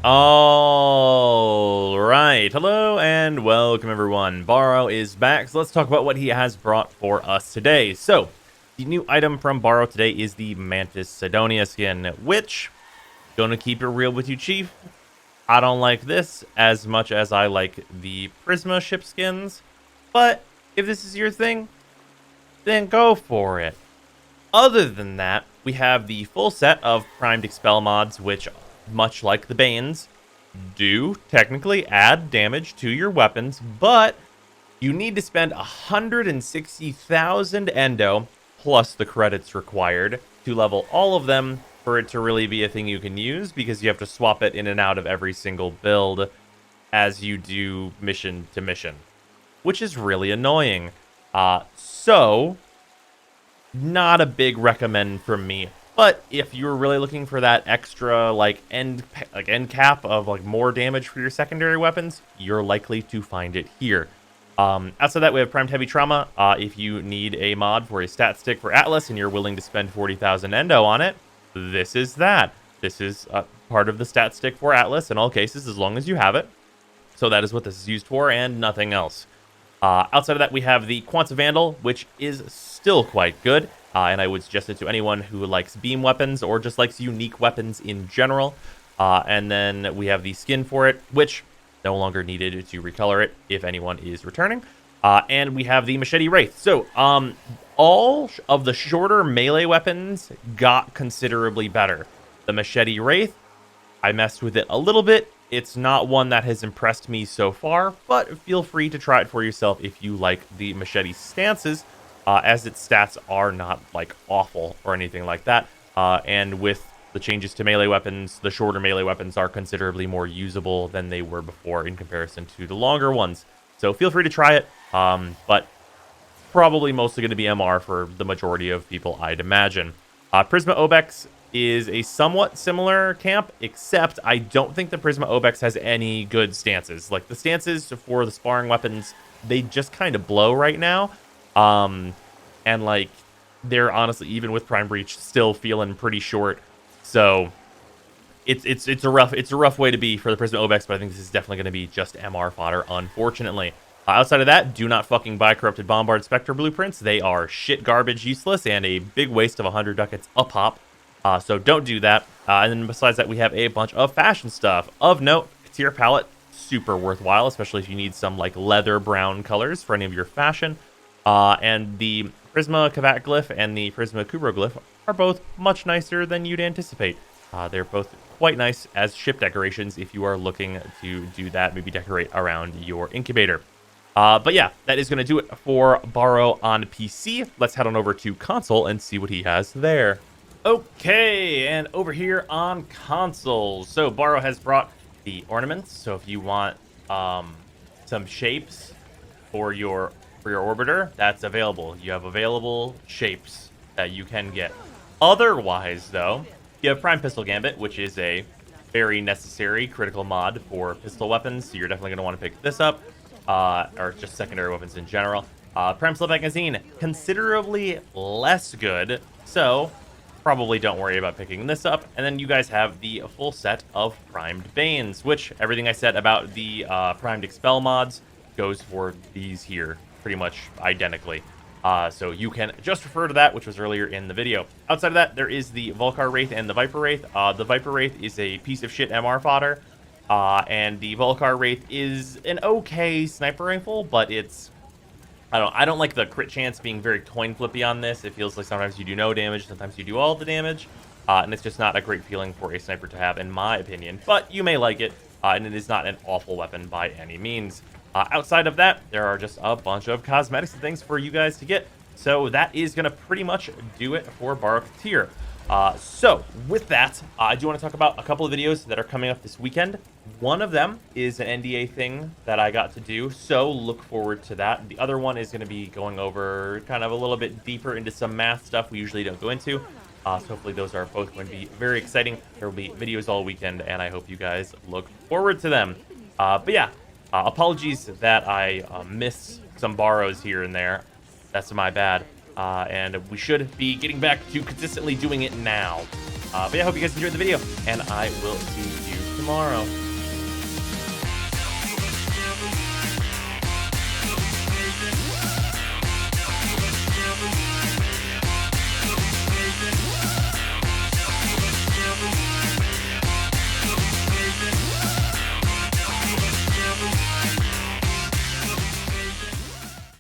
All right. Hello and welcome, everyone. Baro is back, so let's talk about what he has brought for us today. So, the new item from Baro today is the Mantis Sidonia skin, which, gonna keep it real with you, Chief, I don't like this as much as I like the Prisma ship skins, but if this is your thing, then go for it. Other than that, we have the full set of primed expel mods, which, much like the Banes, do technically add damage to your weapons, but you need to spend 160,000 endo plus the credits required to level all of them for it to really be a thing you can use, because you have to swap it in and out of every single build as you do mission to mission, which is really annoying. So not a big recommend from me. But if you're really looking for that extra end cap of more damage for your secondary weapons, you're likely to find it here. Outside that, we have primed heavy trauma. If you need a mod for a stat stick for Atlas and you're willing to spend 40,000 endo on it, this is that. This is part of the stat stick for Atlas in all cases, as long as you have it. So that is what this is used for and nothing else. Outside of that, we have the Quanta Vandal, which is still quite good. And I would suggest it to anyone who likes beam weapons or just likes unique weapons in general. And then we have the skin for it, which no longer needed to recolor it if anyone is returning. And we have the Machete Wraith. So all of the shorter melee weapons got considerably better. The Machete Wraith, I messed with it a little bit. It's not one that has impressed me so far, but feel free to try it for yourself if you like the Machete stances. As its stats are not awful or anything like that. And with the changes to melee weapons, the shorter melee weapons are considerably more usable than they were before in comparison to the longer ones. So feel free to try it, but probably mostly going to be MR for the majority of people, I'd imagine. Prisma Obex is a somewhat similar camp, except I don't think the Prisma Obex has any good stances. The stances for the sparring weapons, they just kind of blow right now. And they're honestly, even with Prime Breach, still feeling pretty short. So it's a rough way to be for the Prisma Obex, but I think this is definitely going to be just MR fodder, unfortunately. Outside of that, do not fucking buy Corrupted Bombard Spectre blueprints. They are shit garbage, useless, and a big waste of 100 ducats a pop. So don't do that. And then besides that, we have a bunch of fashion stuff. Of note, Katir palette, super worthwhile, especially if you need some leather brown colors for any of your fashion. And the Prisma Kavat Glyph and the Prisma Kubro Glyph are both much nicer than you'd anticipate. They're both quite nice as ship decorations if you are looking to do that, maybe decorate around your incubator. But yeah, that is going to do it for Baro on PC. Let's head on over to console and see what he has there. Okay, and over here on consoles, so Baro has brought the ornaments. So if you want some shapes for your orbiter, that's available. You have available shapes that you can get. Otherwise, though, you have Prime Pistol Gambit, which is a very necessary critical mod for pistol weapons. So you're definitely going to want to pick this up, or just secondary weapons in general. Prime Slip Magazine, considerably less good, so probably don't worry about picking this up. And then you guys have the full set of Primed Banes, which everything I said about the Primed Expel mods goes for these here pretty much identically. So you can just refer to that, which was earlier in the video. Outside of that, there is the Volcar Wraith and the Viper Wraith. The Viper Wraith is a piece of shit MR fodder, and the Volcar Wraith is an okay sniper rifle, but it's I don't like the crit chance being very coin flippy on this. It feels like sometimes you do no damage, sometimes you do all the damage, and it's just not a great feeling for a sniper to have, in my opinion. But you may like it, and it is not an awful weapon by any means. Outside of that, there are just a bunch of cosmetics and things for you guys to get. So that is going to pretty much do it for Baro Katir. So with that, I do want to talk about a couple of videos that are coming up this weekend. One of them is an NDA thing that I got to do, so look forward to that. The other one is going to be going over kind of a little bit deeper into some math stuff we usually don't go into. So hopefully those are both going to be very exciting. There will be videos all weekend, and I hope you guys look forward to them. But yeah. Apologies that I missed some Baros here and there. That's my bad. And we should be getting back to consistently doing it now. But yeah, I hope you guys enjoyed the video, and I will see you tomorrow.